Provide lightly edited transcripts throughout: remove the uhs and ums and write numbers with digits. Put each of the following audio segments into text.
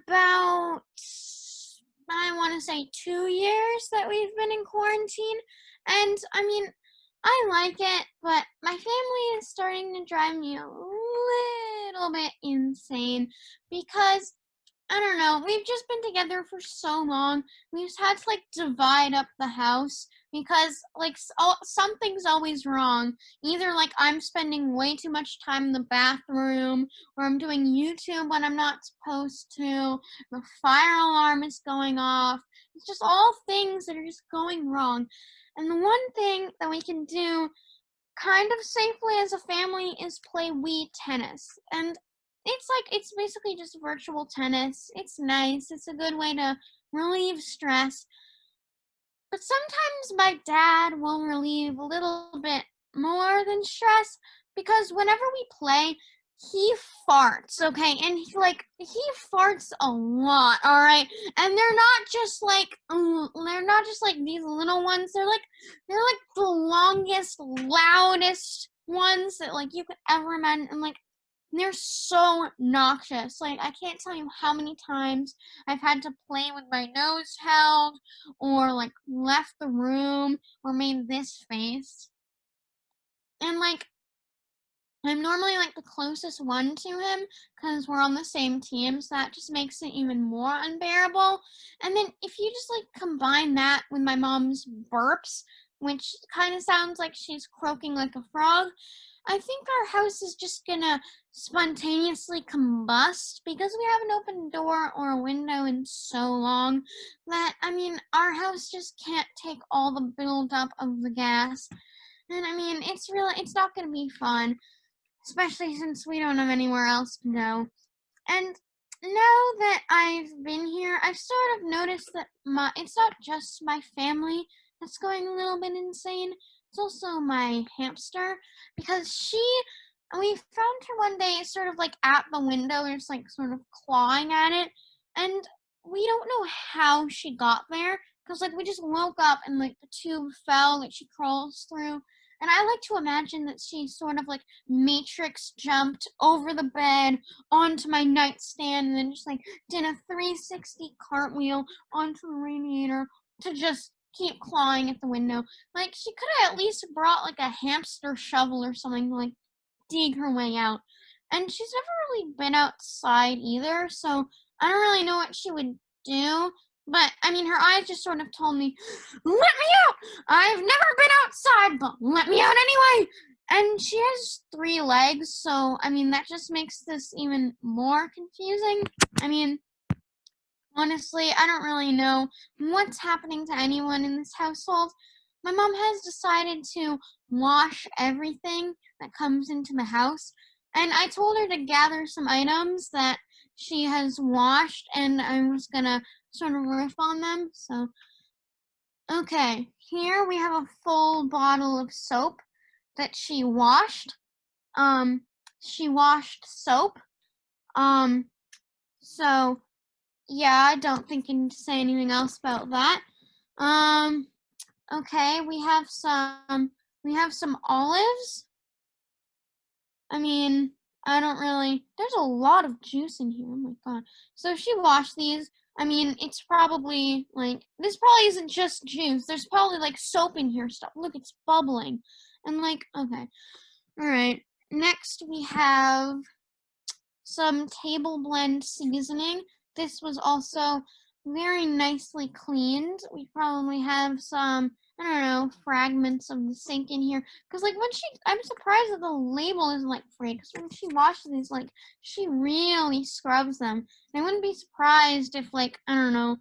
about, I want to say 2 years that we've been in quarantine. And I mean, I like it, but my family is starting to drive me a little bit insane because I don't know. We've just been together for so long. We just had to like divide up the house because like something's always wrong. Either like I'm spending way too much time in the bathroom, or I'm doing YouTube when I'm not supposed to. The fire alarm is going off. It's just all things that are just going wrong. And the one thing that we can do kind of safely as a family is play Wii tennis. And it's basically just virtual tennis. It's nice. It's a good way to relieve stress. But sometimes my dad will relieve a little bit more than stress because whenever we play, he farts, okay? And he farts a lot, all right? And they're not just like these little ones. They're like the longest, loudest ones that like you could ever imagine, and like they're so noxious. Like, I can't tell you how many times I've had to play with my nose held, or like left the room, or made this face. And like, I'm normally like the closest one to him because we're on the same team, so that just makes it even more unbearable. And then if you just like combine that with my mom's burps, which kind of sounds like she's croaking like a frog, I think our house is just gonna spontaneously combust because we haven't opened a door or a window in so long that, I mean, our house just can't take all the buildup of the gas. And I mean, it's not gonna be fun, especially since we don't have anywhere else to go. And now that I've been here, I've sort of noticed that it's not just my family that's going a little bit insane. It's also my hamster, because we found her one day sort of like at the window, just like sort of clawing at it, and we don't know how she got there, because like we just woke up and like the tube fell that she crawls through. And I like to imagine that she sort of like matrix jumped over the bed onto my nightstand and then just like did a 360 cartwheel onto the radiator to just keep clawing at the window. Like, she could have at least brought like a hamster shovel or something to like dig her way out. And she's never really been outside either, so I don't really know what she would do. But, I mean, her eyes just sort of told me, let me out! I've never been outside, but let me out anyway! And she has 3 legs, so, I mean, that just makes this even more confusing. I mean, honestly, I don't really know what's happening to anyone in this household. My mom has decided to wash everything that comes into the house, and I told her to gather some items that she has washed, and I was gonna sort of riff on them. So, okay, here we have a full bottle of soap that she washed. She washed soap. So yeah, I don't think I need to say anything else about that. Okay, we have some olives. I mean, there's a lot of juice in here. Oh my god. So she washed these. I mean, it's probably like, this probably isn't just juice. There's probably like soap in here stuff. Look, it's bubbling. And like, okay. Alright. Next we have some table blend seasoning. This was also very nicely cleaned. We probably have some, I don't know, fragments of the sink in here. Because, like, I'm surprised that the label isn't, like, free. Because when she washes these, like, she really scrubs them. And I wouldn't be surprised if, like, I don't know,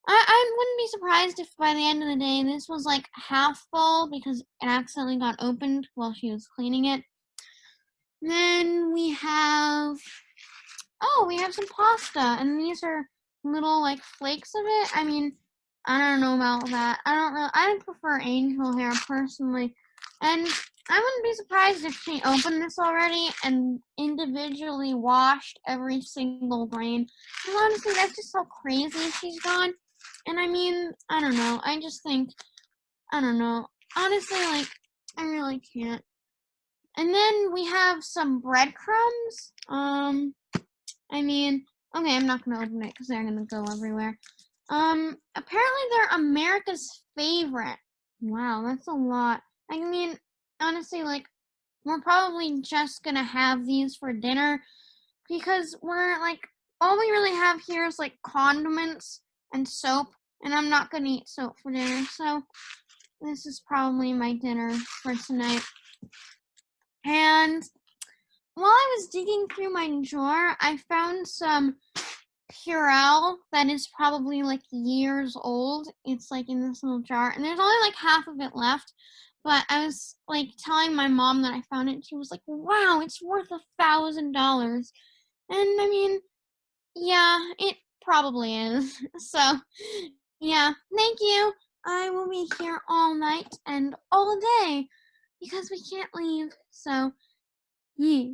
I wouldn't be surprised if by the end of the day this was, like, half full because it accidentally got opened while she was cleaning it. Then we have some pasta, and these are little like flakes of it. I mean, I don't know about that. I prefer angel hair personally, and I wouldn't be surprised if she opened this already and individually washed every single grain. And honestly, that's just how crazy she's gone. And I mean, I don't know. I just think, I don't know. Honestly, like, I really can't. And then we have some breadcrumbs. I mean, Okay, I'm not gonna open it because they're gonna go everywhere. Apparently they're America's favorite. Wow, that's a lot. I mean, honestly, like, we're probably just gonna have these for dinner because we're like, all we really have here is like condiments and soap, and I'm not gonna eat soap for dinner, so this is probably my dinner for tonight. And while I was digging through my drawer, I found some Purell that is probably like years old. It's like in this little jar, and there's only like half of it left. But I was like telling my mom that I found it, and she was like, "Wow, it's worth $1,000." And I mean, yeah, it probably is. So, yeah, thank you. I will be here all night and all day because we can't leave. So, yeah.